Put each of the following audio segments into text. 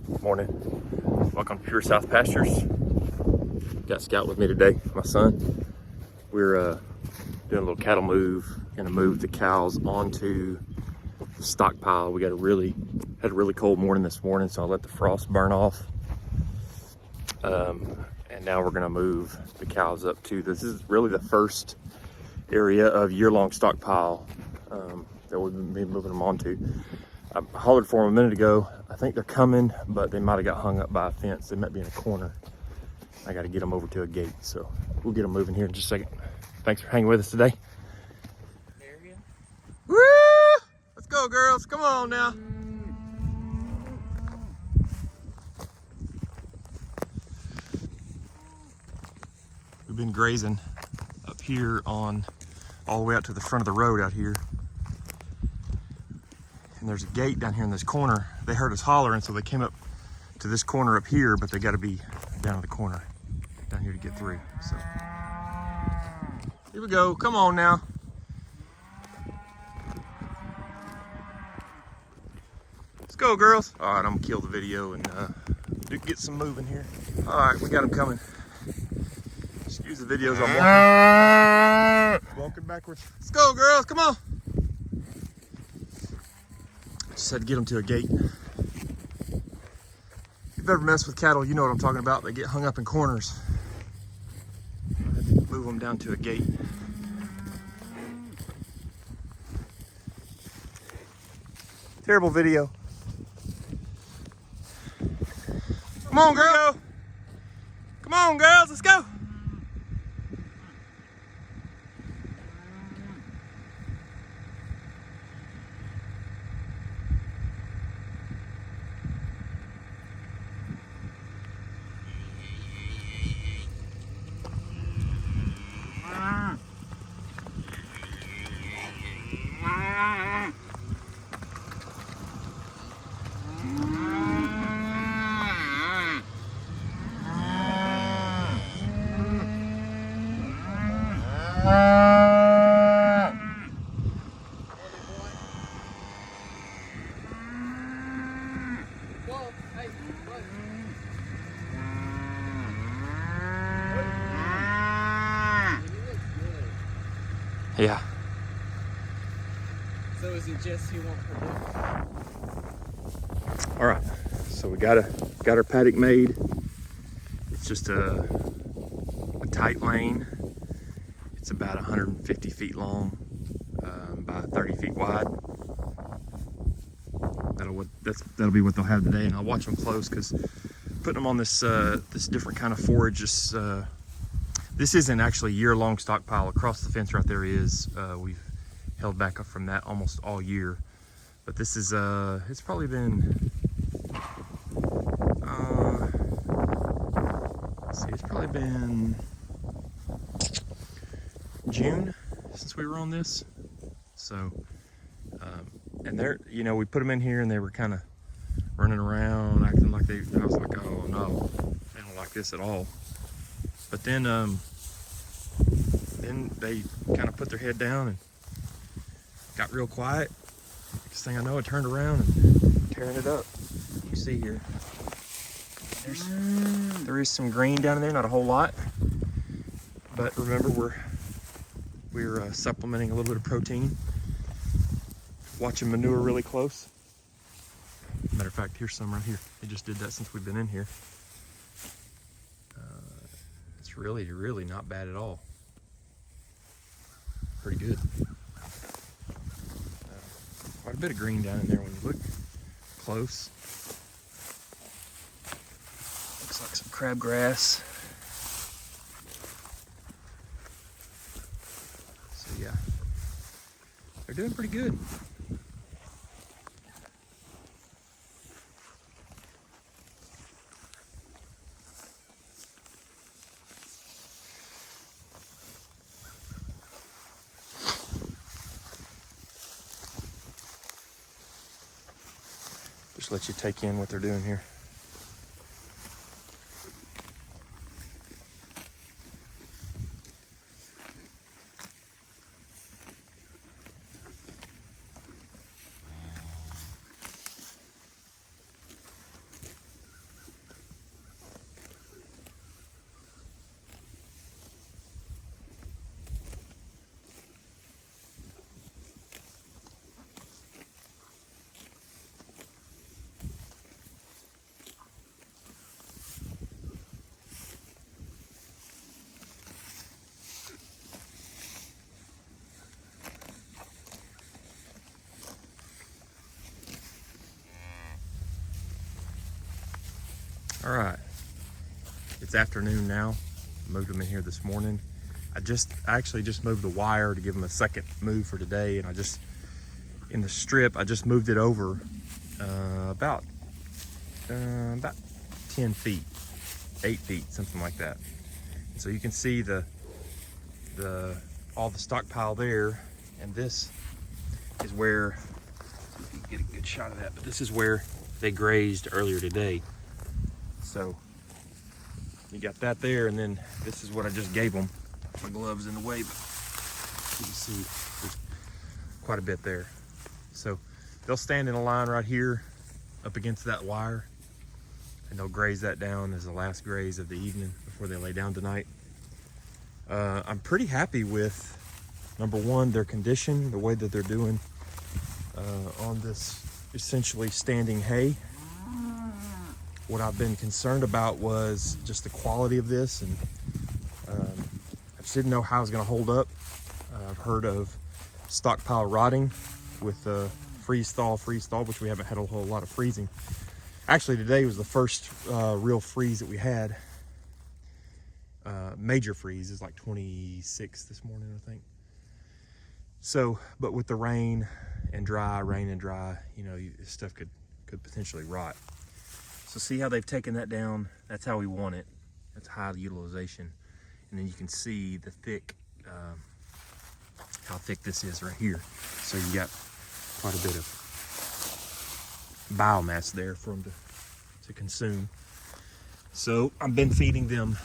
Morning. Welcome to Pure South Pastures. Got Scout with me today, my son. We're doing a little cattle move. Gonna move the cows onto the stockpile. We had a really cold morning this morning, so I let the frost burn off. And now we're gonna move the cows up to this. Is really the first area of year-long stockpile that we've been moving them onto. I hollered for them a minute ago. I think they're coming, but they might have got hung up by a fence. They might be in a corner. I got to get them over to a gate, so we'll get them moving here in just a second. Thanks for hanging with us today. Woo! Let's go, girls. Come on now. We've been grazing up here on all the way out to the front of the road out here. And there's a gate down here in this corner. They heard us hollering, so they came up to this corner up here, but they got to be down in the corner down here to get through. So here we go. Come on now. Let's go, girls. All right, I'm gonna kill the video and get some moving here. All right, we got them coming. Excuse the videos. I'm walking backwards. Let's go, girls. Come on. Just had to get them to a gate. If you've ever messed with cattle, you know what I'm talking about. They get hung up in corners. I had to move them down to a gate. Terrible video. Come on, girl. Come on, girls. Let's go. Yeah. So is it just you want her? All right. So we got our paddock made. It's just a tight lane. It's about 150 feet long by 30 feet wide. That'll be what they'll have today, and I'll watch them close because putting them on this different kind of forage. This isn't actually year-long stockpile. Across the fence right there is. We've held back up from that almost all year, but this is it's probably been let's see, it's probably been June since we were on this. So and they're, we put them in here and they were kind of running around acting like I was like, oh no, they don't like this at all. But then they kind of put their head down and got real quiet. Next thing I know, I turned around and tearing it up. You see here, there is some green down in there, not a whole lot. But remember, we're supplementing a little bit of protein. Watching manure really close. Matter of fact, here's some right here. They just did that since we've been in here. It's really not bad at all. Pretty good. Quite a bit of green down in there when you look close. Looks like some crabgrass. So yeah, they're doing pretty good. Just let you take in what they're doing here. All right, it's afternoon now. Moved them in here this morning. I actually just moved the wire to give them a second move for today, and in the strip, I just moved it over about 10 feet, 8 feet, something like that. And so you can see all the stockpile there, and this is where, if you can get a good shot of that, but this is where they grazed earlier today. So you got that there, and then this is what I just gave them. My glove's in the way, but you can see there's quite a bit there. So they'll stand in a line right here up against that wire, and they'll graze that down as the last graze of the evening before they lay down tonight. I'm pretty happy with, number one, their condition, the way that they're doing on this essentially standing hay. What I've been concerned about was just the quality of this, and I just didn't know how it was going to hold up. I've heard of stockpile rotting with freeze thaw, which we haven't had a whole lot of freezing. Actually, today was the first real freeze that we had. Major freeze is like 26 this morning, I think. So, but with the rain and dry, you know, this stuff could potentially rot. So see how they've taken that down? That's how we want it. That's high utilization. And then you can see the how thick this is right here. So you got quite a bit of biomass there for them to consume. So I've been feeding them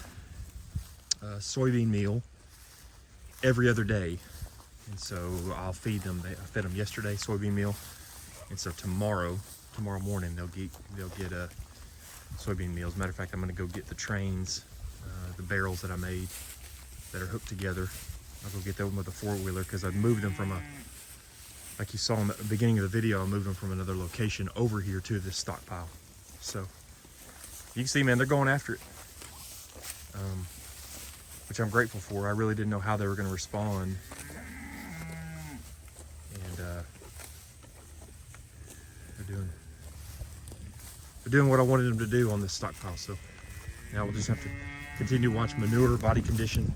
soybean meal every other day. And so I'll feed them, I fed them yesterday soybean meal. And so tomorrow morning they'll get soybean meal. As a matter of fact, I'm gonna go get the trains, the barrels that I made that are hooked together. I'll go get them with a four-wheeler because I've moved them from like you saw in the beginning of the video, I moved them from another location over here to this stockpile. So you can see, man, they're going after it, which I'm grateful for. I really didn't know how they were gonna respond. And they're doing what I wanted them to do on this stockpile. So now we'll just have to continue to watch manure, body condition,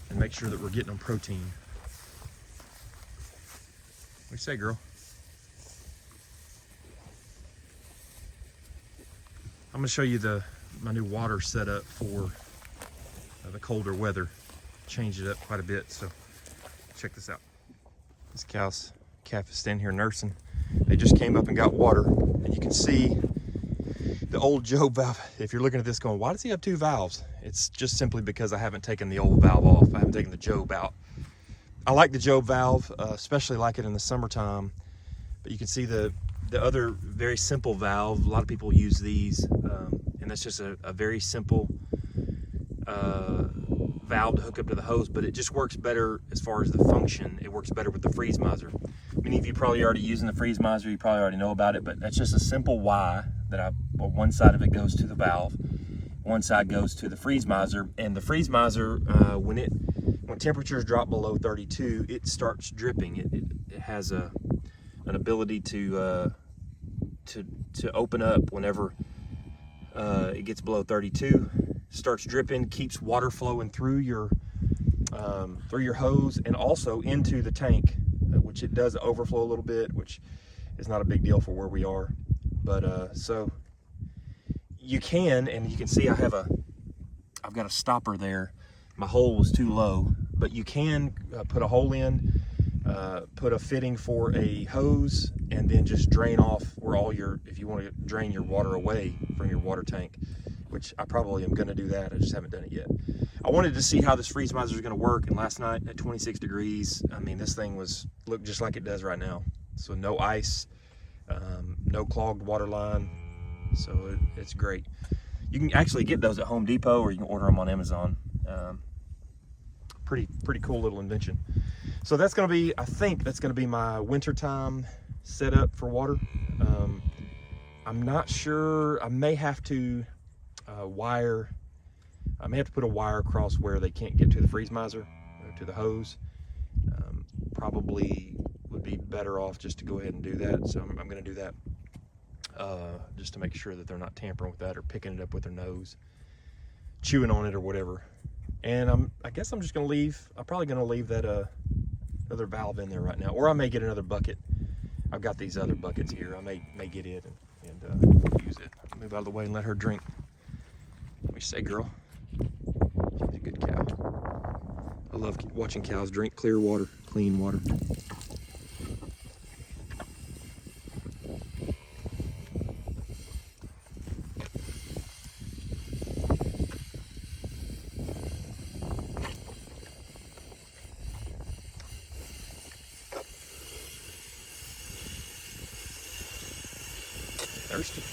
and make sure that we're getting them protein. What do you say, girl? I'm gonna show you my new water setup for the colder weather. Changed it up quite a bit, so check this out. This calf is standing here nursing. They just came up and got water, and you can see the old Job valve. If you're looking at this going, why does he have two valves? It's just simply because I haven't taken the old valve off. I haven't taken the Job out. I like the Job valve, especially like it in the summertime, but you can see the other very simple valve. A lot of people use these, and that's just a very simple valve to hook up to the hose, but it just works better as far as the function. It works better with the freeze miser. Many of you probably already using the freeze miser, you probably already know about it, but that's just a simple Y that one side of it goes to the valve, one side goes to the freeze miser, and the freeze miser, when temperatures drop below 32, it starts dripping. It has an ability to open up whenever it gets below 32. Starts dripping, keeps water flowing through your hose and also into the tank, which it does overflow a little bit, which is not a big deal for where we are. But so you can, and you can see I've got a stopper there. My hole was too low, but you can put a hole in, put a fitting for a hose, and then just drain off where if you want to drain your water away from your water tank, which I probably am going to do that. I just haven't done it yet. I wanted to see how this freeze miser is going to work, and last night at 26 degrees, I mean, this thing looked just like it does right now. So no ice, no clogged water line, so it's great. You can actually get those at Home Depot, or you can order them on Amazon. Pretty cool little invention. So that's going to be, I think that's going to be my wintertime setup for water. I'm not sure. I may have to put a wire across where they can't get to the freeze miser, to the hose. Probably would be better off just to go ahead and do that. So I'm going to do that. just to make sure that they're not tampering with that or picking it up with their nose, chewing on it or whatever. And I guess I'm just gonna leave. I'm probably gonna leave that other valve in there right now, or I may get another bucket. I've got these other buckets here. I may get it and use it. Move out of the way and let her drink. What you say, girl? She's a good cow. I love watching cows drink clear water, clean water. Thirsty.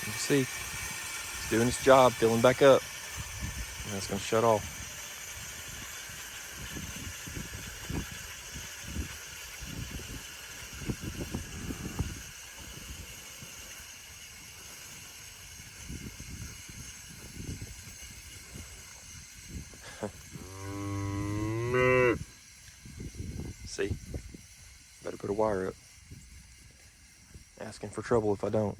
You see, it's doing its job, filling back up. And it's gonna shut off. See, better put a wire up. Asking for trouble if I don't.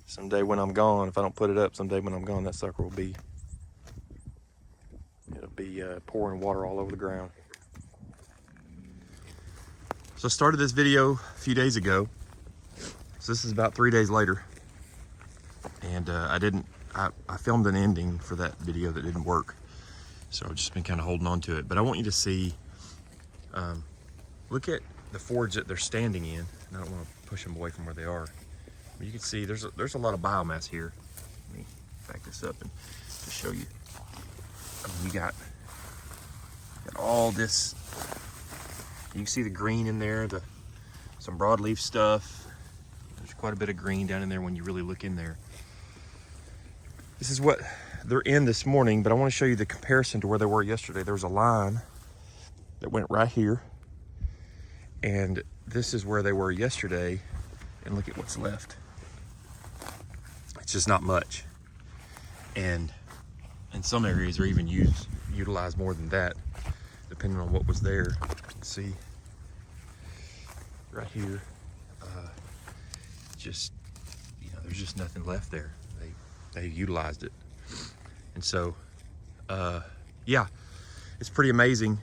Someday when I'm gone, if I don't put it up, someday when I'm gone, that sucker will be, it'll be pouring water all over the ground. So I started this video a few days ago. So this is about 3 days later. And I filmed an ending for that video that didn't work. So I've just been kind of holding on to it. But I want you to see, look at the forage that they're standing in. And I don't want to push them away from where they are. But you can see there's a lot of biomass here. Let me back this up and to show you. I mean, you got all this. You can see the green in there, some broadleaf stuff. There's quite a bit of green down in there when you really look in there. This is what they're in this morning, but I want to show you the comparison to where they were yesterday. There was a line that went right here, and this is where they were yesterday, and look at what's left. It's just not much. And in some areas are even utilized more than that, depending on what was there. See, right here, just, you know, there's just nothing left there. They utilized it. And so, yeah, it's pretty amazing.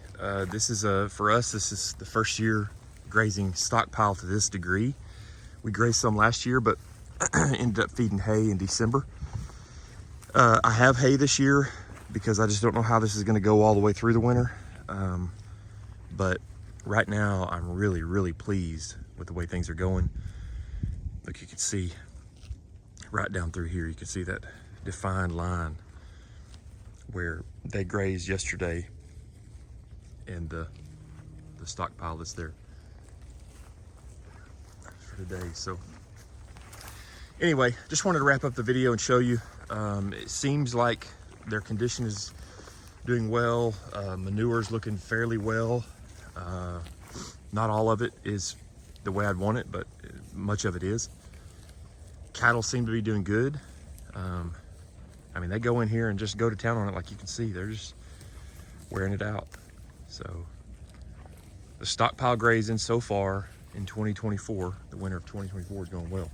This is, for us, this is the first year grazing stockpile to this degree. We grazed some last year, but ended up feeding hay in December. I have hay this year because I just don't know how this is gonna go all the way through the winter. But right now, I'm really, really pleased with the way things are going. Look, you can see right down through here, you can see that defined line where they grazed yesterday and the stockpile that's there for today. So anyway, just wanted to wrap up the video and show you. It seems like their condition is doing well. Manure's looking fairly well. Not all of it is the way I'd want it, but much of it is. Cattle seem to be doing good. I mean, they go in here and just go to town on it. Like you can see, they're just wearing it out. So the stockpile grazing so far in 2024, the winter of 2024 is going well.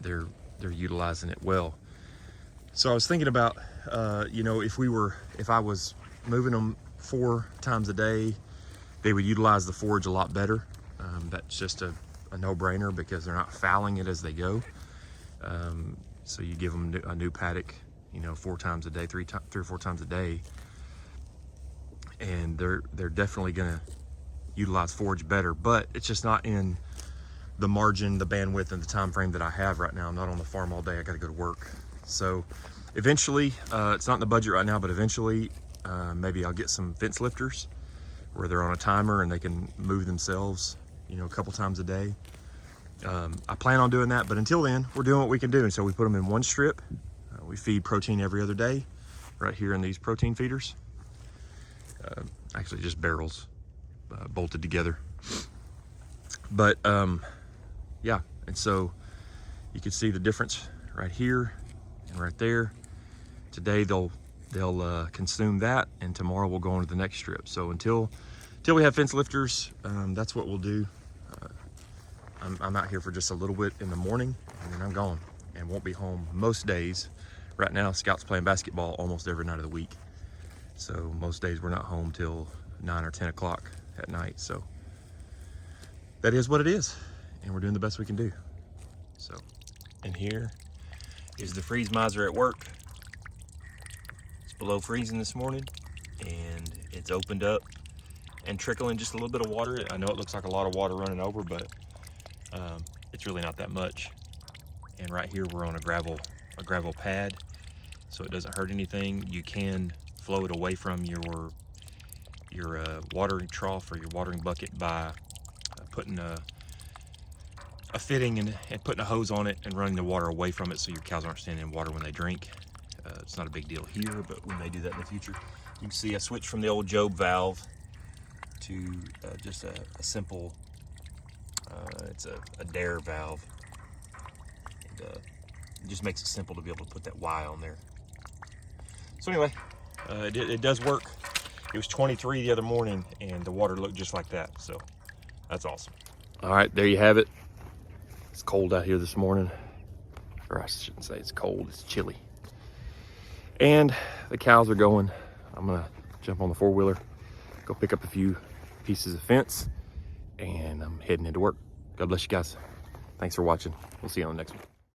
They're utilizing it well. So I was thinking about, you know, if I was moving them 4 times a day, they would utilize the forage a lot better. That's just a no-brainer because they're not fouling it as they go. So you give them a new paddock, you know, 4 times a day, 3 or 4 times a day, and they're definitely gonna utilize forage better, but it's just not in the margin, the bandwidth, and the time frame that I have right now. I'm not on the farm all day. I got to go to work. So eventually, it's not in the budget right now, but eventually maybe I'll get some fence lifters where they're on a timer and they can move themselves, you know, a couple times a day. I plan on doing that, but until then, we're doing what we can do. And so we put them in one strip. We feed protein every other day right here in these protein feeders. Actually just barrels bolted together. But yeah, and so you can see the difference right here and right there. Today they'll consume that, and tomorrow we'll go on to the next strip. So until we have fence lifters, that's what we'll do. I'm out here for just a little bit in the morning, and then I'm gone and won't be home most days. Right now, Scout's playing basketball almost every night of the week. So most days we're not home till 9 or 10 o'clock at night. So that is what it is, and we're doing the best we can do. So, and here is the freeze miser at work. It's below freezing this morning, and it's opened up and trickling just a little bit of water. I know it looks like a lot of water running over, but it's really not that much. And right here we're on a gravel pad, so it doesn't hurt anything. You can flow it away from your watering trough or your watering bucket by putting a fitting and putting a hose on it and running the water away from it so your cows aren't standing in water when they drink. It's not a big deal here, but we may do that in the future. You can see I switched from the old Job valve to just a simple, it's a dare valve. And, it just makes it simple to be able to put that Y on there. So anyway, it does work. It was 23 the other morning, and the water looked just like that. So that's awesome. All right, there you have it. It's cold out here this morning. Or I shouldn't say it's cold, it's chilly. And the cows are going. I'm gonna jump on the 4-wheeler, go pick up a few pieces of fence, and I'm heading into work. God bless you guys. Thanks for watching. We'll see you on the next one.